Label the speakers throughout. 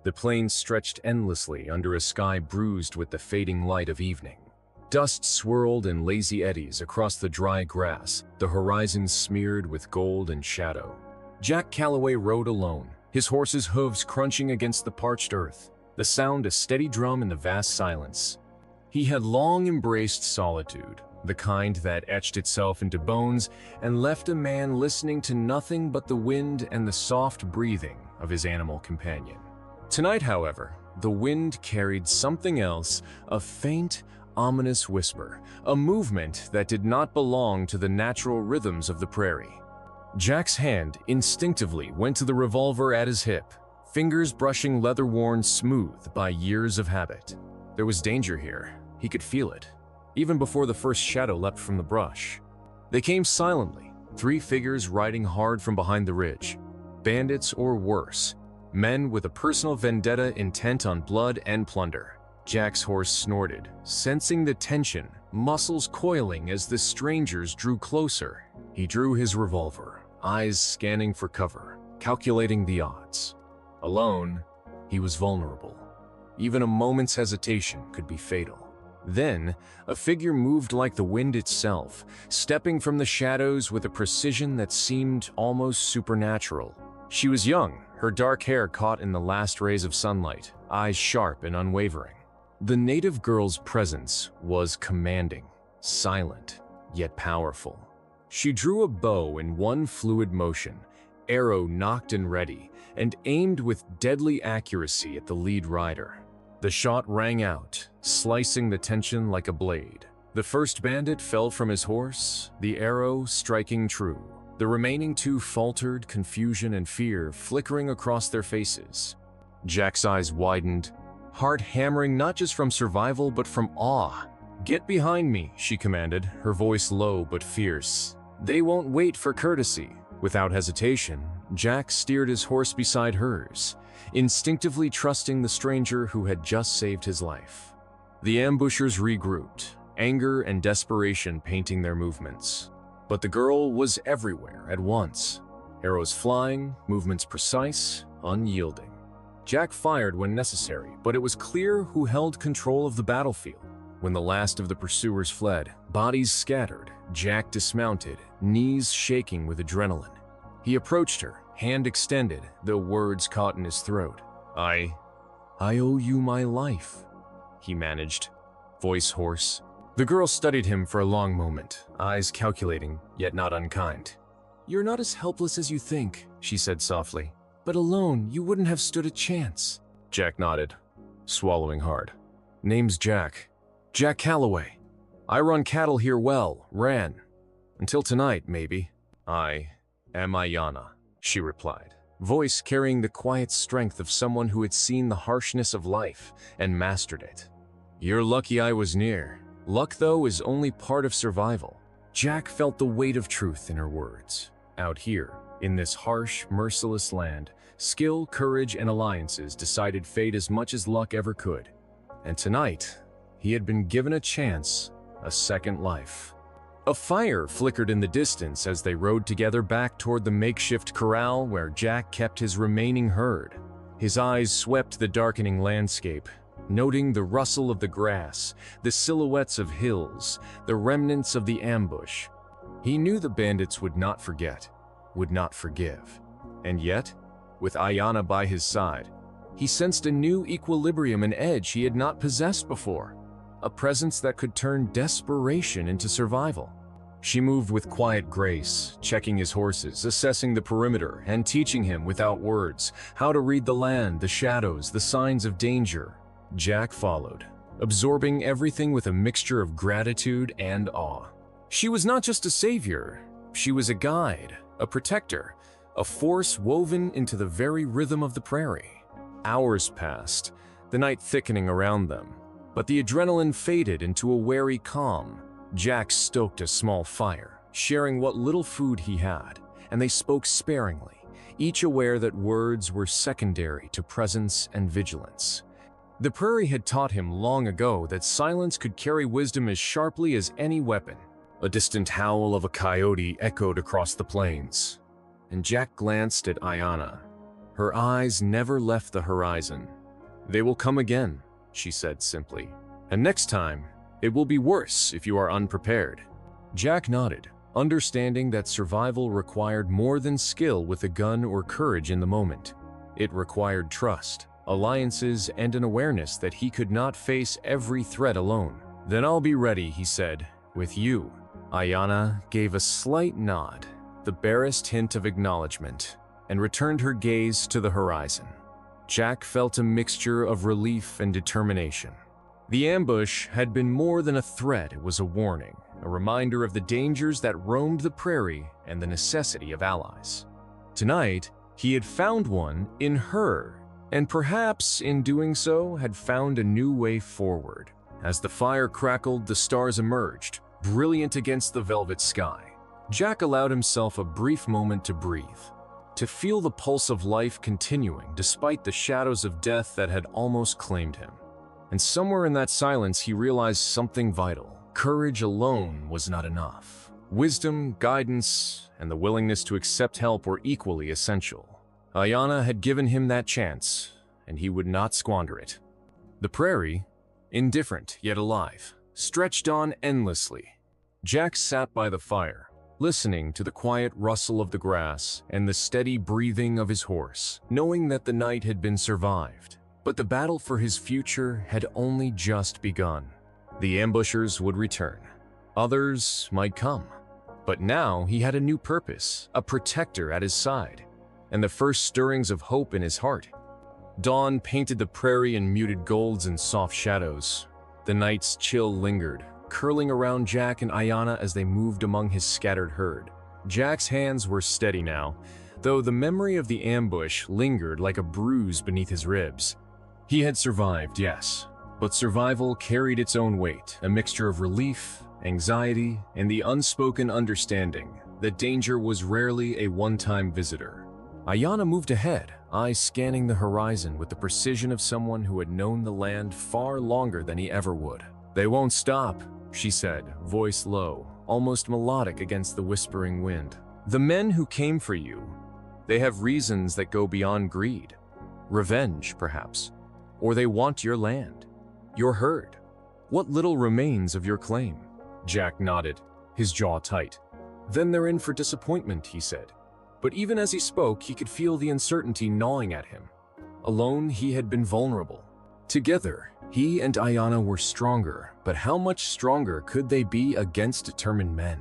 Speaker 1: The plains stretched endlessly under a sky bruised with the fading light of evening. Dust swirled in lazy eddies across the dry grass, the horizon smeared with gold and shadow. Jack Calloway rode alone, his horse's hooves crunching against the parched earth, the sound a steady drum in the vast silence. He had long embraced solitude, the kind that etched itself into bones and left a man listening to nothing but the wind and the soft breathing of his animal companion. Tonight, however, the wind carried something else, a faint, ominous whisper, a movement that did not belong to the natural rhythms of the prairie. Jack's hand instinctively went to the revolver at his hip, fingers brushing leather worn smooth by years of habit. There was danger here. He could feel it, even before the first shadow leapt from the brush. They came silently, 3 figures riding hard from behind the ridge. Bandits or worse, men with a personal vendetta intent on blood and plunder. Jack's horse snorted, sensing the tension, muscles coiling as the strangers drew closer. He drew his revolver, eyes scanning for cover, calculating the odds. Alone, he was vulnerable. Even a moment's hesitation could be fatal. Then, a figure moved like the wind itself, stepping from the shadows with a precision that seemed almost supernatural. She was young, her dark hair caught in the last rays of sunlight, eyes sharp and unwavering. The native girl's presence was commanding, silent, yet powerful. She drew a bow in one fluid motion, arrow nocked and ready, and aimed with deadly accuracy at the lead rider. The shot rang out, slicing the tension like a blade. The first bandit fell from his horse, the arrow striking true. The remaining 2 faltered, confusion and fear flickering across their faces. Jack's eyes widened, heart hammering not just from survival but from awe. "Get behind me," she commanded, her voice low but fierce. "They won't wait for courtesy." Without hesitation, Jack steered his horse beside hers, instinctively trusting the stranger who had just saved his life. The ambushers regrouped, anger and desperation painting their movements. But the girl was everywhere at once, arrows flying, movements precise, unyielding. Jack fired when necessary, but it was clear who held control of the battlefield. When the last of the pursuers fled, bodies scattered, Jack dismounted, knees shaking with adrenaline. He approached her, hand extended, though words caught in his throat. I owe you my life," he managed, voice hoarse. The girl studied him for a long moment, eyes calculating, yet not unkind. "You're not as helpless as you think," she said softly. "But alone, you wouldn't have stood a chance." Jack nodded, swallowing hard. "Name's Jack. Jack Calloway. I run cattle here ran. Until tonight, maybe." "I am Ayanna," she replied, voice carrying the quiet strength of someone who had seen the harshness of life and mastered it. "You're lucky I was near. Luck, though, is only part of survival." Jack felt the weight of truth in her words. Out here, in this harsh, merciless land, skill, courage, and alliances decided fate as much as luck ever could. And tonight, he had been given a chance, a second life. A fire flickered in the distance as they rode together back toward the makeshift corral where Jack kept his remaining herd. His eyes swept the darkening landscape, noting the rustle of the grass, the silhouettes of hills, the remnants of the ambush. He knew the bandits would not forget, would not forgive. And yet, with Ayanna by his side, he sensed a new equilibrium and edge he had not possessed before, a presence that could turn desperation into survival. She moved with quiet grace, checking his horses, assessing the perimeter, and teaching him without words how to read the land, the shadows, the signs of danger. Jack followed, absorbing everything with a mixture of gratitude and awe. She was not just a savior, she was a guide, a protector, a force woven into the very rhythm of the prairie. Hours passed, the night thickening around them, but the adrenaline faded into a wary calm. Jack stoked a small fire, sharing what little food he had, and they spoke sparingly, each aware that words were secondary to presence and vigilance. The prairie had taught him long ago that silence could carry wisdom as sharply as any weapon. A distant howl of a coyote echoed across the plains, and Jack glanced at Ayanna. Her eyes never left the horizon. "They will come again," she said simply. "And next time, it will be worse if you are unprepared." Jack nodded, understanding that survival required more than skill with a gun or courage in the moment. It required trust, alliances, and an awareness that he could not face every threat alone. "Then I'll be ready," he said, "with you." Ayanna gave a slight nod, the barest hint of acknowledgement, and returned her gaze to the horizon. Jack felt a mixture of relief and determination. The ambush had been more than a threat, it was a warning, a reminder of the dangers that roamed the prairie and the necessity of allies. Tonight, he had found one in her, and perhaps in doing so had found a new way forward. As the fire crackled, the stars emerged, brilliant against the velvet sky. Jack allowed himself a brief moment to breathe, to feel the pulse of life continuing despite the shadows of death that had almost claimed him. And somewhere in that silence, he realized something vital. Courage alone was not enough. Wisdom, guidance, and the willingness to accept help were equally essential. Ayanna had given him that chance, and he would not squander it. The prairie, indifferent yet alive, stretched on endlessly. Jack sat by the fire, listening to the quiet rustle of the grass and the steady breathing of his horse, knowing that the night had been survived. But the battle for his future had only just begun. The ambushers would return. Others might come. But now he had a new purpose, a protector at his side, and the first stirrings of hope in his heart. Dawn painted the prairie in muted golds and soft shadows. The night's chill lingered, curling around Jack and Ayanna as they moved among his scattered herd. Jack's hands were steady now, though the memory of the ambush lingered like a bruise beneath his ribs. He had survived, yes, but survival carried its own weight, a mixture of relief, anxiety, and the unspoken understanding that danger was rarely a one-time visitor. Ayanna moved ahead, eyes scanning the horizon with the precision of someone who had known the land far longer than he ever would. "They won't stop," she said, voice low, almost melodic against the whispering wind. "The men who came for you, they have reasons that go beyond greed. Revenge, perhaps. Or they want your land, your herd. What little remains of your claim." Jack nodded, his jaw tight. "Then they're in for disappointment," he said. But even as he spoke, he could feel the uncertainty gnawing at him. Alone, he had been vulnerable. Together, he and Ayanna were stronger, but how much stronger could they be against determined men?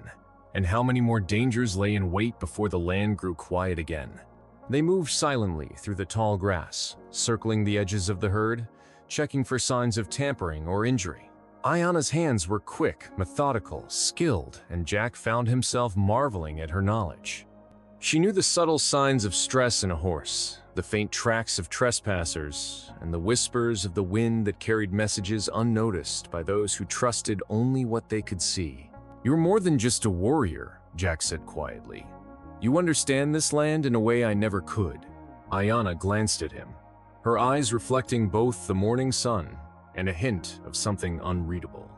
Speaker 1: And how many more dangers lay in wait before the land grew quiet again? They moved silently through the tall grass, circling the edges of the herd, checking for signs of tampering or injury. Ayanna's hands were quick, methodical, skilled, and Jack found himself marveling at her knowledge. She knew the subtle signs of stress in a horse, the faint tracks of trespassers, and the whispers of the wind that carried messages unnoticed by those who trusted only what they could see. "You're more than just a warrior," Jack said quietly. "You understand this land in a way I never could." Ayanna glanced at him, her eyes reflecting both the morning sun and a hint of something unreadable.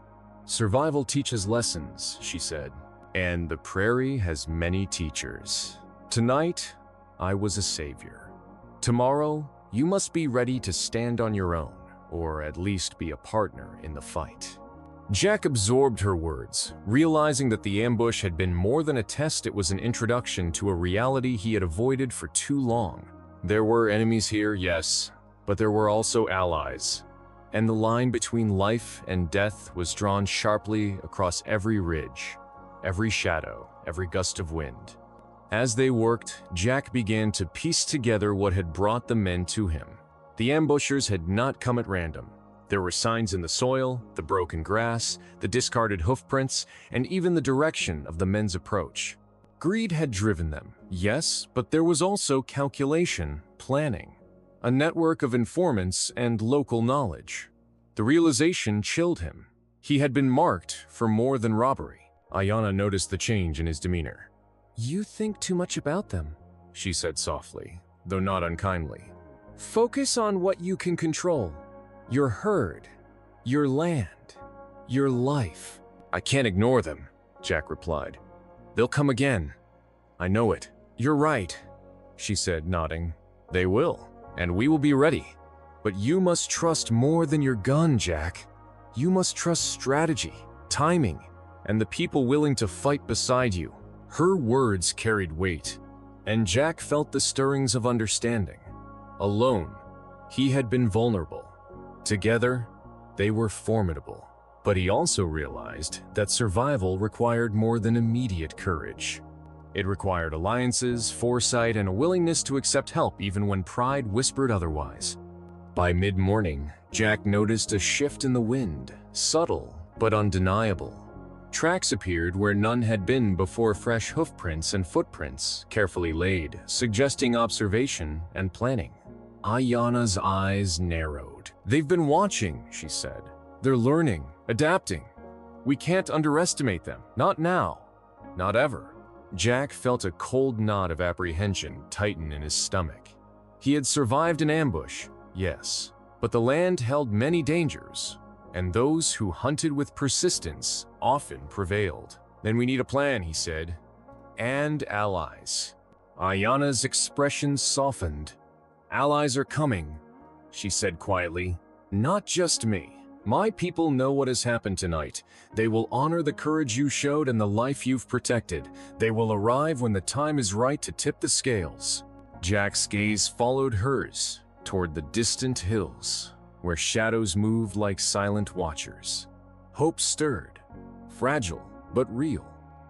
Speaker 1: "Survival teaches lessons," she said, "and the prairie has many teachers. Tonight, I was a savior. Tomorrow, you must be ready to stand on your own, or at least be a partner in the fight." Jack absorbed her words, realizing that the ambush had been more than a test, it was an introduction to a reality he had avoided for too long. There were enemies here, yes, but there were also allies, and the line between life and death was drawn sharply across every ridge, every shadow, every gust of wind. As they worked, Jack began to piece together what had brought the men to him. The ambushers had not come at random. There were signs in the soil, the broken grass, the discarded hoofprints, and even the direction of the men's approach. Greed had driven them, yes, but there was also calculation, planning, a network of informants and local knowledge. The realization chilled him. He had been marked for more than robbery. Ayanna noticed the change in his demeanor. "You think too much about them," she said softly, though not unkindly. "Focus on what you can control. Your herd, your land, your life." "I can't ignore them," Jack replied. "They'll come again. I know it." "You're right," she said, nodding. They will, and we will be ready. But you must trust more than your gun, Jack. You must trust strategy, timing, and the people willing to fight beside you." Her words carried weight, and Jack felt the stirrings of understanding. Alone, he had been vulnerable. Together, they were formidable. But he also realized that survival required more than immediate courage. It required alliances, foresight, and a willingness to accept help even when pride whispered otherwise. By mid-morning, Jack noticed a shift in the wind, subtle but undeniable. Tracks appeared where none had been before, fresh hoofprints and footprints, carefully laid, suggesting observation and planning. Ayanna's eyes narrowed. "They've been watching," she said. "They're learning, adapting. We can't underestimate them. Not now. Not ever." Jack felt a cold knot of apprehension tighten in his stomach. He had survived an ambush, yes, but the land held many dangers, and those who hunted with persistence often prevailed. "Then we need a plan," he said. "And allies." Ayanna's expression softened. "Allies are coming," she said quietly. "Not just me. My people know what has happened tonight. They will honor the courage you showed and the life you've protected. They will arrive when the time is right to tip the scales." Jack's gaze followed hers toward the distant hills, where shadows moved like silent watchers. Hope stirred, fragile but real.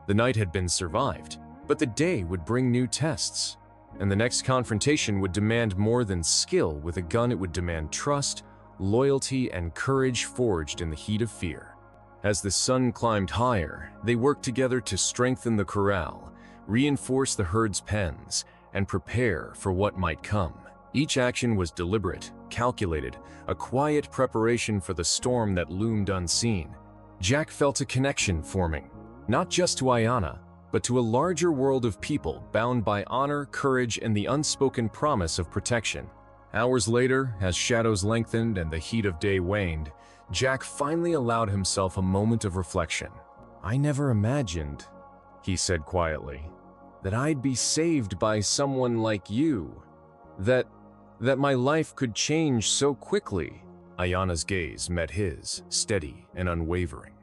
Speaker 1: The night had been survived, but the day would bring new tests, and the next confrontation would demand more than skill with a gun. It would demand trust, loyalty, and courage forged in the heat of fear. As the sun climbed higher, they worked together to strengthen the corral, reinforce the herd's pens, and prepare for what might come. Each action was deliberate, calculated, a quiet preparation for the storm that loomed unseen. Jack felt a connection forming, not just to Ayanna, but to a larger world of people bound by honor, courage, and the unspoken promise of protection. Hours later, as shadows lengthened and the heat of day waned, Jack finally allowed himself a moment of reflection. "I never imagined," he said quietly, "that I'd be saved by someone like you. That my life could change so quickly." Ayanna's gaze met his, steady and unwavering.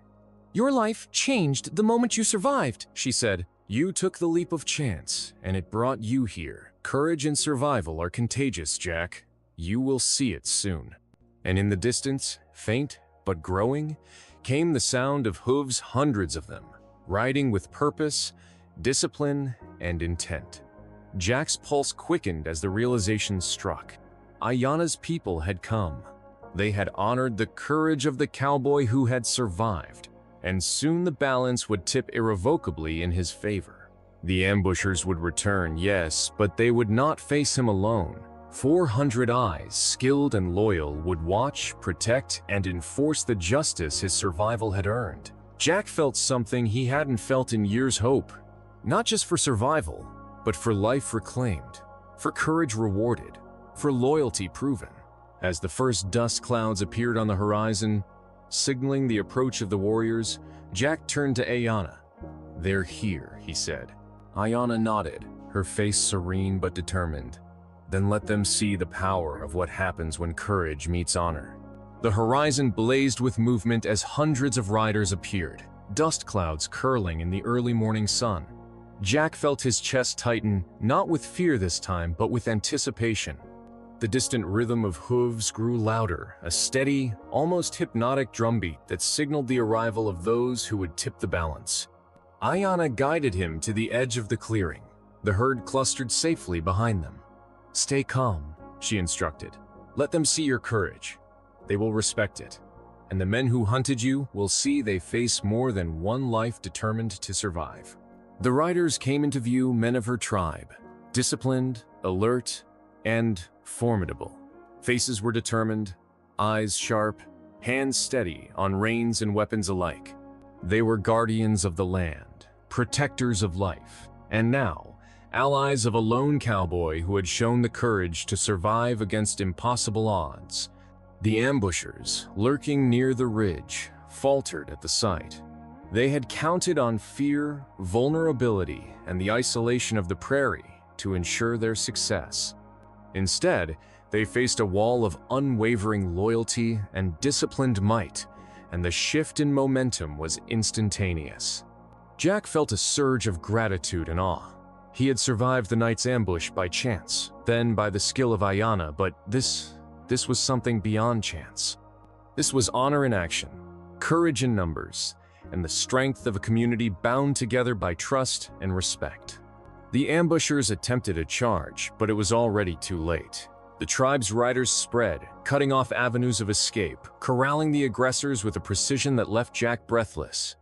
Speaker 1: "Your life changed the moment you survived," she said. "You took the leap of chance, and it brought you here. Courage and survival are contagious, Jack. You will see it soon." And in the distance, faint but growing, came the sound of hooves, hundreds of them, riding with purpose, discipline, and intent. Jack's pulse quickened as the realization struck. Ayanna's people had come. They had honored the courage of the cowboy who had survived, and soon the balance would tip irrevocably in his favor. The ambushers would return, yes, but they would not face him alone. 400 eyes, skilled and loyal, would watch, protect, and enforce the justice his survival had earned. Jack felt something he hadn't felt in years: hope. Not just for survival, but for life reclaimed, for courage rewarded, for loyalty proven. As the first dust clouds appeared on the horizon, signaling the approach of the warriors, Jack turned to Ayanna. "They're here," he said. Ayanna nodded, her face serene but determined. "Then let them see the power of what happens when courage meets honor." The horizon blazed with movement as hundreds of riders appeared, dust clouds curling in the early morning sun. Jack felt his chest tighten, not with fear this time, but with anticipation. The distant rhythm of hooves grew louder, a steady, almost hypnotic drumbeat that signaled the arrival of those who would tip the balance. Ayanna guided him to the edge of the clearing. The herd clustered safely behind them. "Stay calm," she instructed. "Let them see your courage. They will respect it. And the men who hunted you will see they face more than one life determined to survive." The riders came into view, men of her tribe, disciplined, alert, and formidable. Faces were determined, eyes sharp, hands steady on reins and weapons alike. They were guardians of the land, protectors of life, and now, allies of a lone cowboy who had shown the courage to survive against impossible odds. The ambushers, lurking near the ridge, faltered at the sight. They had counted on fear, vulnerability, and the isolation of the prairie to ensure their success. Instead, they faced a wall of unwavering loyalty and disciplined might, and the shift in momentum was instantaneous. Jack felt a surge of gratitude and awe. He had survived the night's ambush by chance, then by the skill of Ayanna, but this was something beyond chance. This was honor in action, courage in numbers, and the strength of a community bound together by trust and respect. The ambushers attempted a charge, but it was already too late. The tribe's riders spread, cutting off avenues of escape, corralling the aggressors with a precision that left Jack breathless.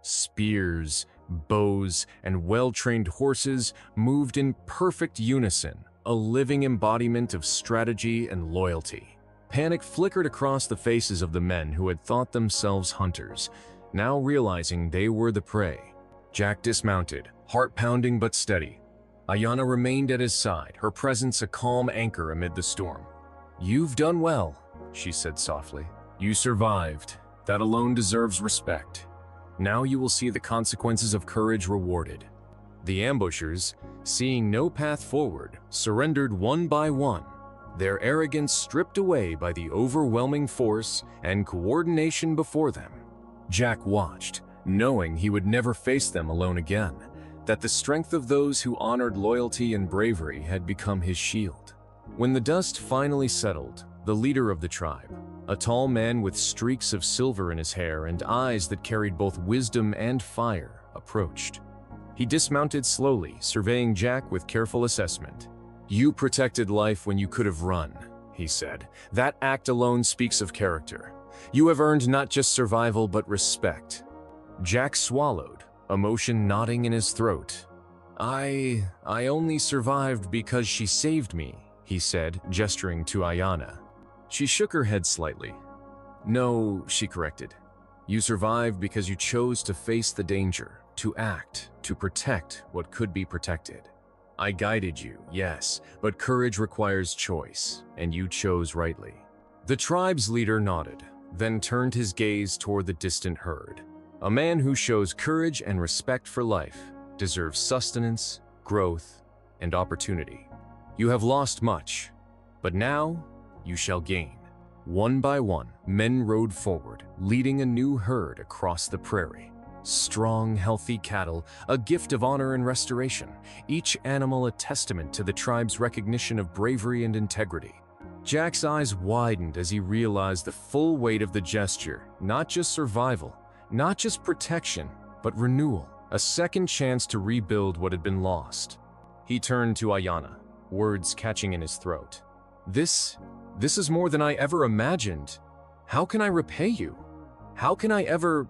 Speaker 1: Spears, bows, and well-trained horses moved in perfect unison, a living embodiment of strategy and loyalty. Panic flickered across the faces of the men who had thought themselves hunters, now realizing they were the prey. Jack dismounted, heart pounding but steady. Ayanna remained at his side, her presence a calm anchor amid the storm. "You've done well," she said softly. "You survived. That alone deserves respect. Now you will see the consequences of courage rewarded." The ambushers, seeing no path forward, surrendered one by one, their arrogance stripped away by the overwhelming force and coordination before them. Jack watched, knowing he would never face them alone again, that the strength of those who honored loyalty and bravery had become his shield. When the dust finally settled, the leader of the tribe, a tall man with streaks of silver in his hair and eyes that carried both wisdom and fire, approached. He dismounted slowly, surveying Jack with careful assessment. "You protected life when you could have run," he said. "That act alone speaks of character. You have earned not just survival but respect." Jack swallowed, emotion knotting in his throat. I only survived because she saved me," he said, gesturing to Ayanna. She shook her head slightly. "No," she corrected. "You survived because you chose to face the danger, to act, to protect what could be protected. I guided you, yes, but courage requires choice, and you chose rightly." The tribe's leader nodded, then turned his gaze toward the distant herd. A man who shows courage and respect for life deserves sustenance, growth, and opportunity. You have lost much, but now you shall gain. One by one, men rode forward, leading a new herd across the prairie. Strong, healthy cattle, a gift of honor and restoration, each animal a testament to the tribe's recognition of bravery and integrity. Jack's eyes widened as he realized the full weight of the gesture, not just survival, not just protection, but renewal, a second chance to rebuild what had been lost. He turned to Ayanna, words catching in his throat. This is more than I ever imagined. How can I repay you? How can I ever—"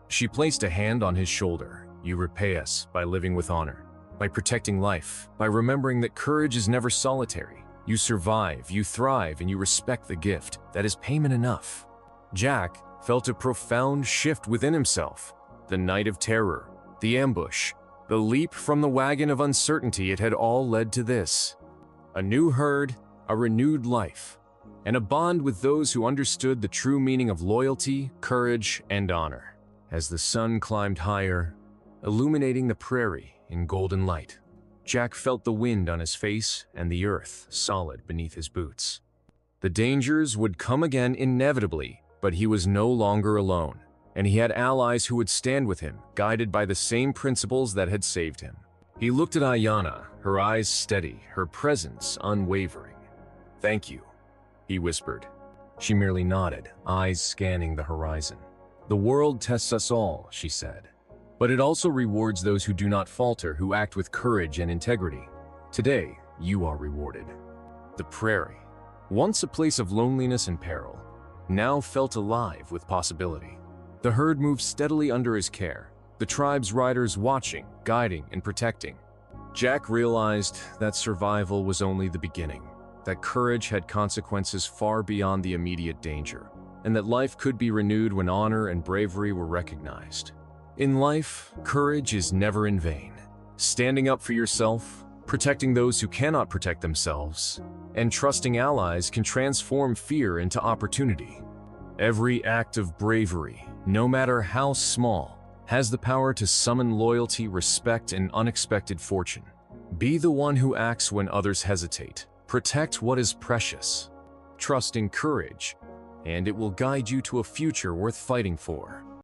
Speaker 1: She placed a hand on his shoulder. "You repay us by living with honor, by protecting life, by remembering that courage is never solitary. You survive, you thrive, and you respect the gift. That is payment enough." Jack felt a profound shift within himself. The night of terror, the ambush, the leap from the wagon of uncertainty, it had all led to this. A new herd, a renewed life, and a bond with those who understood the true meaning of loyalty, courage, and honor. As the sun climbed higher, illuminating the prairie in golden light, Jack felt the wind on his face and the earth solid beneath his boots. The dangers would come again inevitably, but he was no longer alone, and he had allies who would stand with him, guided by the same principles that had saved him. He looked at Ayanna, her eyes steady, her presence unwavering. "Thank you," he whispered. She merely nodded, eyes scanning the horizon. "The world tests us all," she said, "but it also rewards those who do not falter, who act with courage and integrity. Today, you are rewarded." The prairie, once a place of loneliness and peril, now felt alive with possibility. The herd moved steadily under his care, the tribe's riders watching, guiding, and protecting. Jack realized that survival was only the beginning, that courage had consequences far beyond the immediate danger, and that life could be renewed when honor and bravery were recognized. In life, courage is never in vain. Standing up for yourself, protecting those who cannot protect themselves, and trusting allies can transform fear into opportunity. Every act of bravery, no matter how small, has the power to summon loyalty, respect, and unexpected fortune. Be the one who acts when others hesitate. Protect what is precious. Trust in courage, and it will guide you to a future worth fighting for.